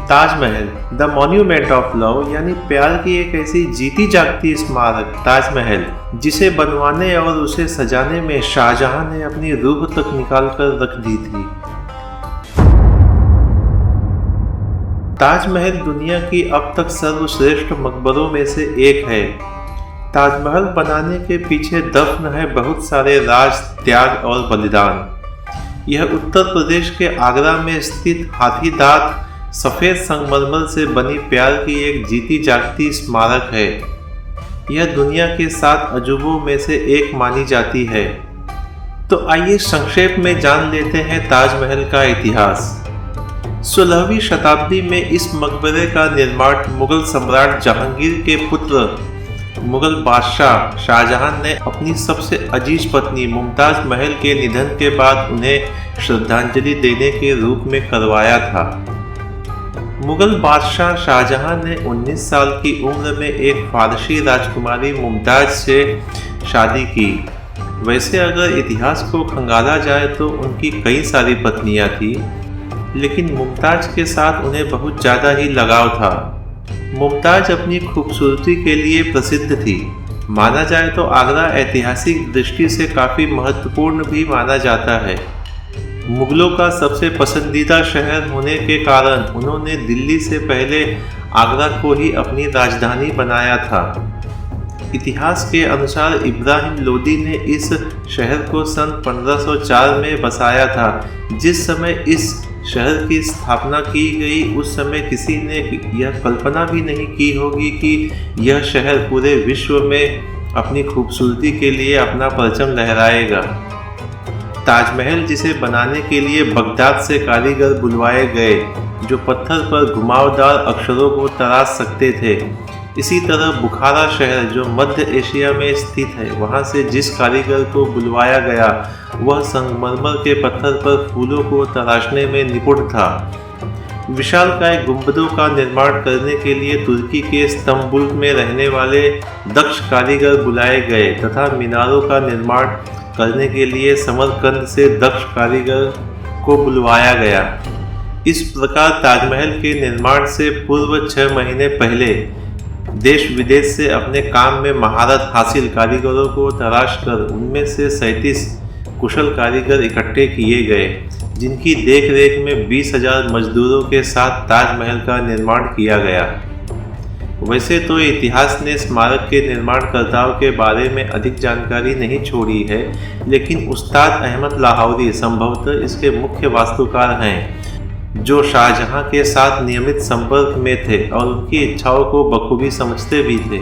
Taj Mahal the monument of love यानी प्यार की एक ऐसी जीती जागती स्मारक ताजमहल जिसे बनवाने और उसे सजाने में शाहजहां ने अपनी रूह तक निकाल कर रख दी थी। ताजमहल दुनिया की अब तक सर्वश्रेष्ठ मकबरों में से एक है। ताजमहल बनाने के पीछे दफन है बहुत सारे राज, त्याग और बलिदान। यह उत्तर प्रदेश के आगरा में स्थित हाथीदांत सफ़ेद संगमरमर से बनी प्यार की एक जीती जागती स्मारक है। यह दुनिया के 7 अजूबों में से एक मानी जाती है। तो आइए संक्षेप में जान लेते हैं ताजमहल का इतिहास। 16वीं शताब्दी में इस मकबरे का निर्माण मुगल सम्राट जहांगीर के पुत्र मुगल बादशाह शाहजहां ने अपनी सबसे अजीज पत्नी मुमताज महल के निधन के बाद उन्हें श्रद्धांजलि देने के रूप में करवाया था। मुगल बादशाह शाहजहां ने 19 साल की उम्र में एक फारसी राजकुमारी मुमताज से शादी की। वैसे अगर इतिहास को खंगाला जाए तो उनकी कई सारी पत्नियां थी, लेकिन मुमताज के साथ उन्हें बहुत ज़्यादा ही लगाव था। मुमताज अपनी खूबसूरती के लिए प्रसिद्ध थी। माना जाए तो आगरा ऐतिहासिक दृष्टि से काफ़ी महत्वपूर्ण भी माना जाता है। मुगलों का सबसे पसंदीदा शहर होने के कारण उन्होंने दिल्ली से पहले आगरा को ही अपनी राजधानी बनाया था। इतिहास के अनुसार इब्राहिम लोदी ने इस शहर को सन 1504 में बसाया था। जिस समय इस शहर की स्थापना की गई उस समय किसी ने यह कल्पना भी नहीं की होगी कि यह शहर पूरे विश्व में अपनी खूबसूरती के लिए अपना परचम लहराएगा। ताजमहल जिसे बनाने के लिए बगदाद से कारीगर बुलवाए गए जो पत्थर पर घुमावदार अक्षरों को तराश सकते थे। इसी तरह बुखारा शहर जो मध्य एशिया में स्थित है, वहां से जिस कारीगर को बुलवाया गया वह संगमरमर के पत्थर पर फूलों को तराशने में निपुण था। विशालकाय गुंबदों का निर्माण करने के लिए तुर्की के इस्तांबुल में रहने वाले दक्ष कारीगर बुलाए गए तथा मीनारों का निर्माण करने के लिए समरकंद से दक्ष कारीगर को बुलवाया गया। इस प्रकार ताजमहल के निर्माण से पूर्व 6 महीने पहले देश विदेश से अपने काम में महारत हासिल कारीगरों को तराश कर उनमें से 37 कुशल कारीगर इकट्ठे किए गए, जिनकी देखरेख में 20,000 मजदूरों के साथ ताजमहल का निर्माण किया गया। वैसे तो इतिहास ने स्मारक के निर्माणकर्ताओं के बारे में अधिक जानकारी नहीं छोड़ी है, लेकिन उस्ताद अहमद लाहौरी संभवतः इसके मुख्य वास्तुकार हैं, जो शाहजहां के साथ नियमित संपर्क में थे और उनकी इच्छाओं को बखूबी समझते भी थे।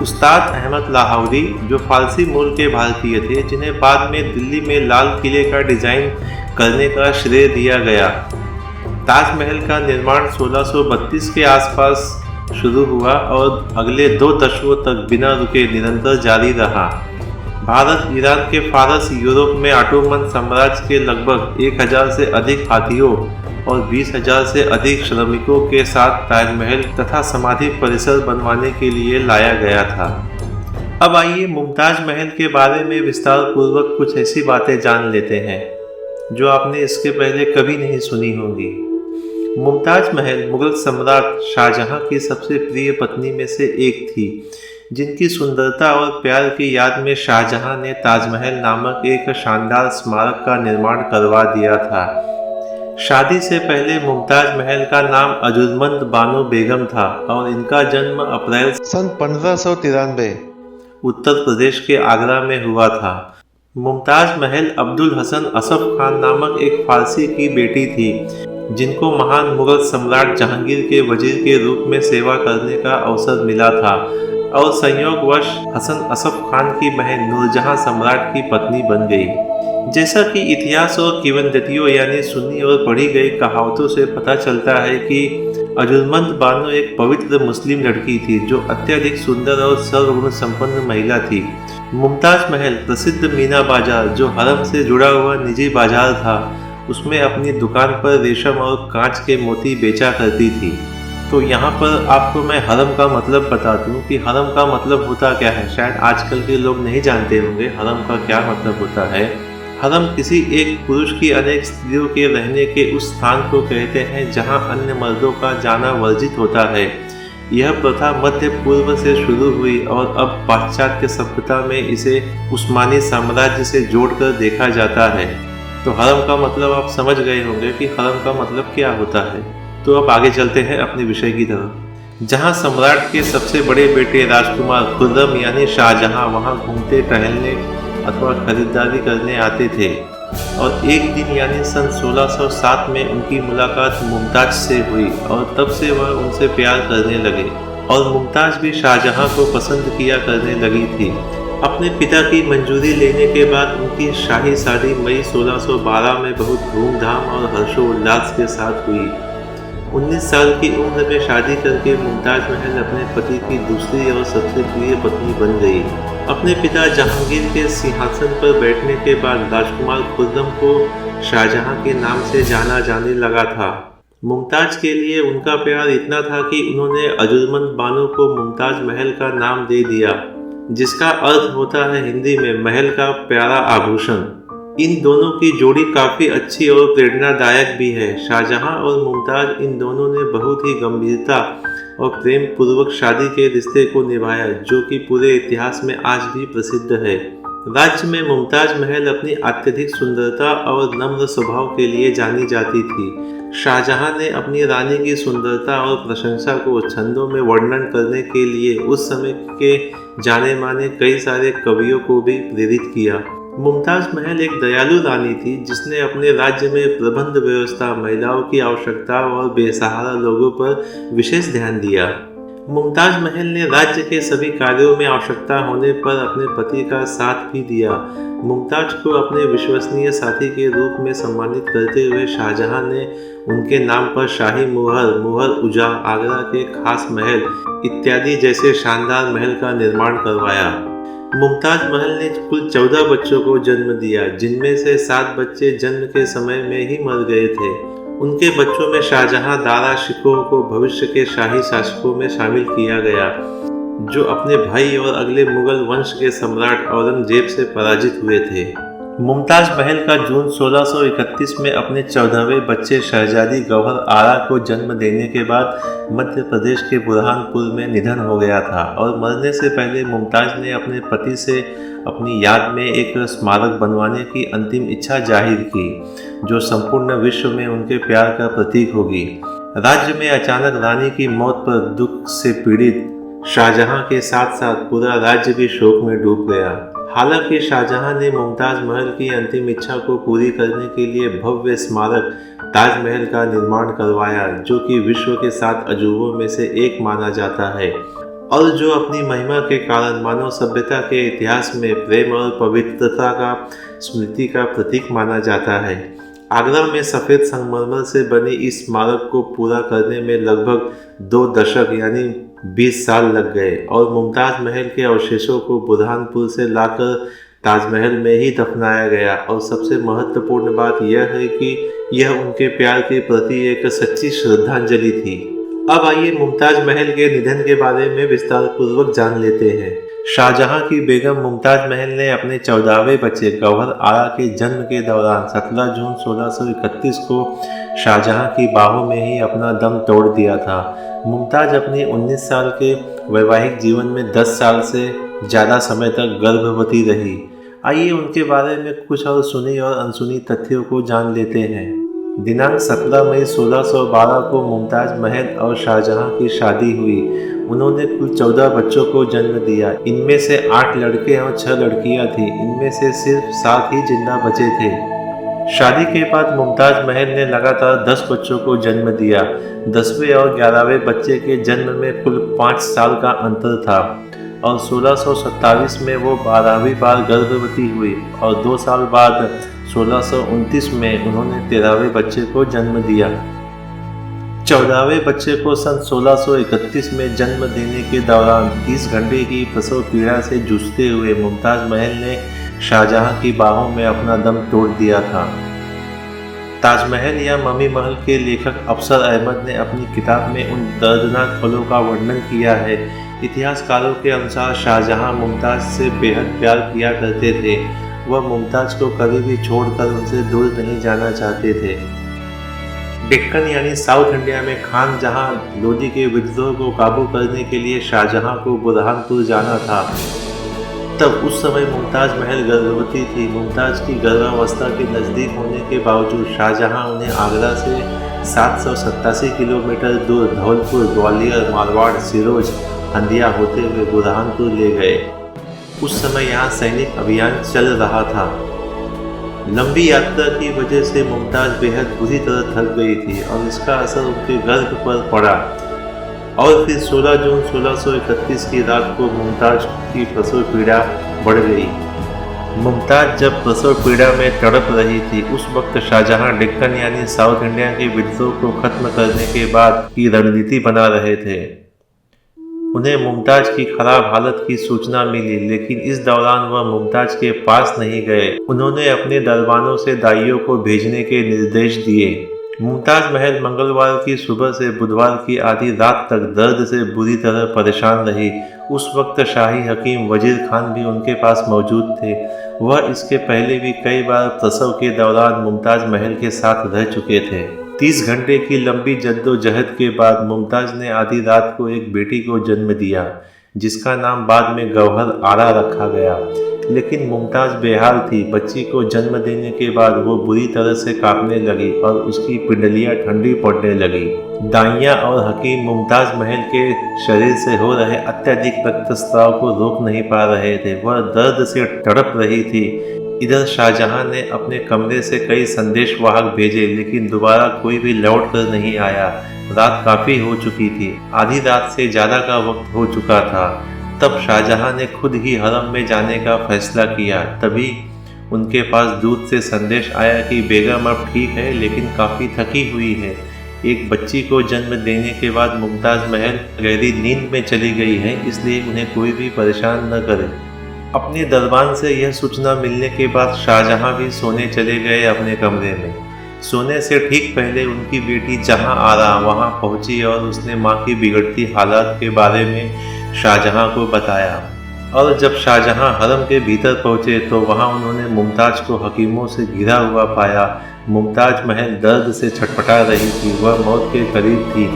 उस्ताद अहमद लाहौरी जो फारसी मूल के भारतीय थे, जिन्हें बाद में दिल्ली में लाल किले का डिजाइन करने का श्रेय दिया गया। ताजमहल का निर्माण 1632 के आसपास शुरू हुआ और अगले 2 दशकों तक बिना रुके निरंतर जारी रहा। भारत, ईरान के फारस, यूरोप में ऑटोमन साम्राज्य के लगभग 1000 से अधिक हाथियों और 20,000 से अधिक श्रमिकों के साथ ताजमहल तथा समाधि परिसर बनवाने के लिए लाया गया था। अब आइए मुमताज महल के बारे में विस्तार पूर्वक कुछ ऐसी बातें जान लेते हैं जो आपने इसके पहले कभी नहीं सुनी होंगी। मुमताज महल मुगल सम्राट शाहजहां की सबसे प्रिय पत्नी में से एक थी, जिनकी सुंदरता और प्यार की याद में शाहजहां ने ताजमहल नामक एक शानदार स्मारक का निर्माण करवा दिया था। शादी से पहले मुमताज महल का नाम अजुर्मंद बानो बेगम था और इनका जन्म अप्रैल सन 1593 उत्तर प्रदेश के आगरा में हुआ था। मुमताज महल अब्दुल हसन असफ खान नामक एक फारसी की बेटी थी, जिनको महान मुगल सम्राट जहांगीर के वजीर के रूप में सेवा करने का अवसर मिला था और संयोगवश हसन असफ खान की बहन नूरजहां सम्राट की पत्नी बन गई। जैसा कि इतिहास और किंवदंतियों यानी सुनी और पढ़ी गई कहावतों से पता चलता है कि अजुर्मंद बानो एक पवित्र मुस्लिम लड़की थी जो अत्यधिक सुंदर और सर्वगुण संपन्न महिला थी। मुमताज महल प्रसिद्ध मीना बाजार, जो हरम से जुड़ा हुआ निजी बाजार था, उसमें अपनी दुकान पर रेशम और कांच के मोती बेचा करती थी। तो यहाँ पर आपको मैं हरम का मतलब बता दूँ कि हरम का मतलब होता क्या है। शायद आजकल के लोग नहीं जानते होंगे हरम का क्या मतलब होता है। हरम किसी एक पुरुष की अनेक स्त्रियों के रहने के उस स्थान को कहते हैं जहां अन्य मर्दों का जाना वर्जित होता है। यह प्रथा मध्य पूर्व से शुरू हुई और अब पाश्चात्य सभ्यता में इसे उस्मानी साम्राज्य से जोड़कर देखा जाता है। तो हरम का मतलब आप समझ गए होंगे कि हरम का मतलब क्या होता है। तो अब आगे चलते हैं अपने विषय की तरफ, जहां सम्राट के सबसे बड़े बेटे राजकुमार खुर्रम यानी शाहजहां वहां घूमते टहलने अथवा खरीदारी करने आते थे। और एक दिन यानी सन 1607 में उनकी मुलाकात मुमताज से हुई और तब से वह उनसे प्यार करने लगे और मुमताज भी शाहजहां को पसंद किया करने लगी थी। अपने पिता की मंजूरी लेने के बाद उनकी शाही शादी मई 1612 में बहुत धूमधाम और हर्षोल्लास के साथ हुई। 19 साल की उम्र में शादी करके मुमताज महल अपने पति की दूसरी और सबसे प्रिय पत्नी बन गई। अपने पिता जहांगीर के सिंहासन पर बैठने के बाद राजकुमार खुर्रम को शाहजहां के नाम से जाना जाने लगा था। मुमताज के लिए उनका प्यार इतना था कि उन्होंने अजुर्मंद बानो को मुमताज महल का नाम दे दिया, जिसका अर्थ होता है हिंदी में महल का प्यारा आभूषण। इन दोनों की जोड़ी काफ़ी अच्छी और प्रेरणादायक भी है। शाहजहां और मुमताज इन दोनों ने बहुत ही गंभीरता और प्रेम पूर्वक शादी के रिश्ते को निभाया, जो कि पूरे इतिहास में आज भी प्रसिद्ध है। राज्य में मुमताज महल अपनी अत्यधिक सुंदरता और नम्र स्वभाव के लिए जानी जाती थी। शाहजहां ने अपनी रानी की सुंदरता और प्रशंसा को छंदों में वर्णन करने के लिए उस समय के जाने माने कई सारे कवियों को भी प्रेरित किया। मुमताज महल एक दयालु रानी थी जिसने अपने राज्य में प्रबंध व्यवस्था, महिलाओं की आवश्यकता और बेसहारा लोगों पर विशेष ध्यान दिया। मुमताज महल ने राज्य के सभी कार्यों में आवश्यकता होने पर अपने पति का साथ भी दिया। मुमताज को अपने विश्वसनीय साथी के रूप में सम्मानित करते हुए शाहजहां ने उनके नाम पर शाही मुहर, मुहर उजा, आगरा के खास महल इत्यादि जैसे शानदार महल का निर्माण करवाया। मुमताज महल ने कुल 14 बच्चों को जन्म दिया, जिनमें से 7 बच्चे जन्म के समय में ही मर गए थे। उनके बच्चों में शाहजहां दारा शिकोह को भविष्य के शाही शासकों में शामिल किया गया, जो अपने भाई और अगले मुगल वंश के सम्राट औरंगजेब से पराजित हुए थे। मुमताज महल का जून 1631 में अपने 14वें बच्चे शहजादी गौहर आरा को जन्म देने के बाद मध्य प्रदेश के बुरहानपुर में निधन हो गया था और मरने से पहले मुमताज ने अपने पति से अपनी याद में एक स्मारक बनवाने की अंतिम इच्छा जाहिर की, जो संपूर्ण विश्व में उनके प्यार का प्रतीक होगी। राज्य में अचानक रानी की मौत पर दुख से पीड़ित शाहजहां के साथ साथ पूरा राज्य भी शोक में डूब गया। हालांकि शाहजहां ने मुमताज महल की अंतिम इच्छा को पूरी करने के लिए भव्य स्मारक ताजमहल का निर्माण करवाया, जो कि विश्व के 7 अजूबों में से एक माना जाता है और जो अपनी महिमा के कारण मानव सभ्यता के इतिहास में प्रेम और पवित्रता का स्मृति का प्रतीक माना जाता है। आगरा में सफ़ेद संगमरमर से बने इस स्मारक को पूरा करने में लगभग 2 दशक यानी 20 साल लग गए और मुमताज महल के अवशेषों को बुरहानपुर से लाकर ताजमहल में ही दफनाया गया। और सबसे महत्वपूर्ण बात यह है कि यह उनके प्यार के प्रति एक सच्ची श्रद्धांजलि थी। अब आइए मुमताज महल के निधन के बारे में विस्तार पूर्वक जान लेते हैं। शाहजहां की बेगम मुमताज महल ने अपने 14वें बच्चे गौहर आरा के जन्म के दौरान 17 जून 1631 को शाहजहां की बाहों में ही अपना दम तोड़ दिया था। मुमताज अपनी 19 साल के वैवाहिक जीवन में 10 साल से ज़्यादा समय तक गर्भवती रही। आइए उनके बारे में कुछ और सुनी और अनसुनी तथ्यों को जान लेते हैं। दिनांक 17 मई 1612 को मुमताज महल और शाहजहां की शादी हुई। उन्होंने कुल 14 बच्चों को जन्म दिया। इनमें से 8 लड़के और 6 लड़कियां थीं। इनमें से सिर्फ 7 ही जिंदा बचे थे। शादी के बाद मुमताज महल ने लगातार 10 बच्चों को जन्म दिया। 10वें और 11वें बच्चे के जन्म में कुल 5 साल का अंतर था और 1627 में वो 12वीं बार गर्भवती हुई और 2 साल बाद 1629 में उन्होंने 13वें बच्चे को जन्म दिया। 14वें बच्चे को सन 1631 में जन्म देने के दौरान 30 घंटे की प्रसव पीड़ा से जूझते हुए मुमताज महल ने शाहजहां की बाहों में अपना दम तोड़ दिया था। ताजमहल या ममी महल के लेखक अफसर अहमद ने अपनी किताब में उन दर्दनाक पलों का वर्णन किया है। इतिहासकारों के अनुसार शाहजहां मुमताज से बेहद प्यार किया करते थे वह मुमताज को कभी भी छोड़कर उनसे दूर नहीं जाना चाहते थे। डेक्कन यानी साउथ इंडिया में खान जहां लोदी के विद्रोह को काबू करने के लिए शाहजहां को बुरहानपुर जाना था, तब उस समय मुमताज महल गर्भवती थी। मुमताज की गर्भावस्था के नज़दीक होने के बावजूद शाहजहां उन्हें आगरा से 787 किलोमीटर दूर धौलपुर, ग्वालियर, मारवाड़, सिरोज, हंदिया होते हुए बुरहानपुर ले गए। उस समय यहाँ सैनिक अभियान चल रहा था। लंबी यात्रा की वजह से मुमताज बेहद बुरी तरह थक गई थी और इसका असर उनके गर्भ पर पड़ा और फिर 16 जून 1631 की रात को मुमताज की प्रसव पीड़ा बढ़ गई। मुमताज जब प्रसव पीड़ा में तड़प रही थी, उस वक्त शाहजहां डेक्कन यानी साउथ इंडिया के विद्रोह को खत्म करने के बाद की रणनीति बना रहे थे। उन्हें मुमताज की खराब हालत की सूचना मिली, लेकिन इस दौरान वह मुमताज के पास नहीं गए। उन्होंने अपने दरबानों से दाइयों को भेजने के निर्देश दिए। मुमताज महल मंगलवार की सुबह से बुधवार की आधी रात तक दर्द से बुरी तरह परेशान रही। उस वक्त शाही हकीम वजीर खान भी उनके पास मौजूद थे। वह इसके पहले भी कई बार प्रसव के दौरान मुमताज महल के साथ रह चुके थे। 30 घंटे की लंबी जद्दोजहद के बाद मुमताज ने आधी रात को एक बेटी को जन्म दिया, जिसका नाम बाद में गौहर आरा रखा गया। लेकिन मुमताज बेहाल थी। बच्ची को जन्म देने के बाद वो बुरी तरह से कांपने लगी और उसकी पिंडलियां ठंडी पड़ने लगी। दाइयाँ और हकीम मुमताज महल के शरीर से हो रहे अत्यधिक रक्तस्राव को रोक नहीं पा रहे थे। वह दर्द से तड़प रही थी। इधर शाहजहां ने अपने कमरे से कई संदेशवाहक भेजे, लेकिन दोबारा कोई भी लौट कर नहीं आया। रात काफ़ी हो चुकी थी, आधी रात से ज़्यादा का वक्त हो चुका था। तब शाहजहां ने खुद ही हरम में जाने का फैसला किया। तभी उनके पास दूत से संदेश आया कि बेगम अब ठीक है, लेकिन काफ़ी थकी हुई है। एक बच्ची को जन्म देने के बाद मुमताज महल गहरी नींद में चली गई है, इसलिए उन्हें कोई भी परेशान न करे। अपने दरबान से यह सूचना मिलने के बाद शाहजहां भी सोने चले गए अपने कमरे में। सोने से ठीक पहले उनकी बेटी जहां आरा वहां पहुंची और उसने मां की बिगड़ती हालात के बारे में शाहजहां को बताया। और जब शाहजहां हरम के भीतर पहुंचे तो वहां उन्होंने मुमताज को हकीमों से घिरा हुआ पाया। मुमताज महल दर्द से छटपटा रही थी, वह मौत के करीब थी।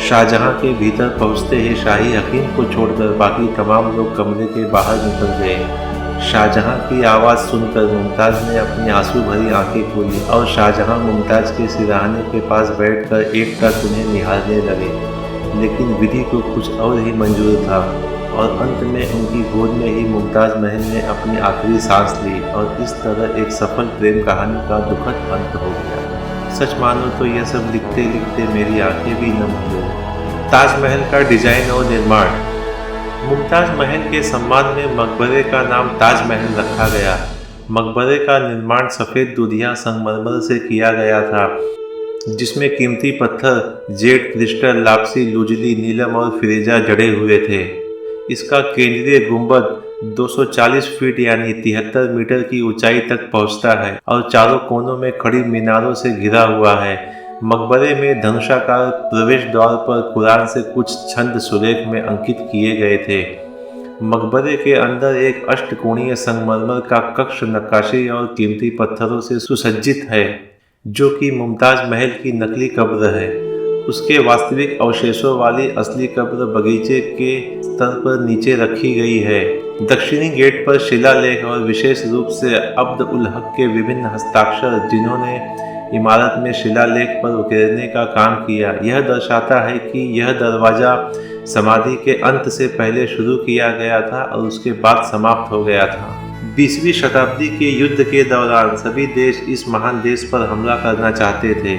शाहजहां के भीतर पहुंचते ही शाही हकीम को छोड़कर बाकी तमाम लोग कमरे के बाहर निकल गए। शाहजहां की आवाज़ सुनकर मुमताज ने अपनी आंसू भरी आंखें खोली और शाहजहां मुमताज के सिरहाने के पास बैठकर एकटक उन्हें निहारने लगे। लेकिन विधि को कुछ और ही मंजूर था और अंत में उनकी गोद में ही मुमताज महल ने अपनी आखिरी सांस ली और इस तरह एक सफल प्रेम कहानी का दुखद अंत हो गया। सच मानो तो यह सब लिखते लिखते मेरी आंखें भी नम हो गई। ताजमहल का डिजाइन और निर्माण। मुमताज महल के सम्मान में मकबरे का नाम ताजमहल रखा गया। मकबरे का निर्माण सफ़ेद दूधिया संगमरमर से किया गया था, जिसमें कीमती पत्थर, जेड क्रिस्टल, लापसी, लुजली, नीलम और फिरोजा जड़े हुए थे। इसका केंद्रीय गुंबद 240 फीट यानी 73 मीटर की ऊंचाई तक पहुंचता है और चारों कोनों में खड़ी मीनारों से घिरा हुआ है। मकबरे में धनुषाकार प्रवेश द्वार पर कुरान से कुछ छंद सुलेख में अंकित किए गए थे। मकबरे के अंदर एक अष्टकोणीय संगमरमर का कक्ष नक्काशी और कीमती पत्थरों से सुसज्जित है, जो कि मुमताज महल की नकली कब्र है। उसके वास्तविक अवशेषों वाली असली कब्र बगीचे के स्तर पर नीचे रखी गई है। दक्षिणी गेट पर शिलालेख और विशेष रूप से अब्द उल हक के विभिन्न हस्ताक्षर, जिन्होंने इमारत में शिलालेख पर उकेरने का काम किया, यह दर्शाता है कि यह दरवाज़ा समाधि के अंत से पहले शुरू किया गया था और उसके बाद समाप्त हो गया था। 20वीं शताब्दी के युद्ध के दौरान सभी देश इस महान देश पर हमला करना चाहते थे।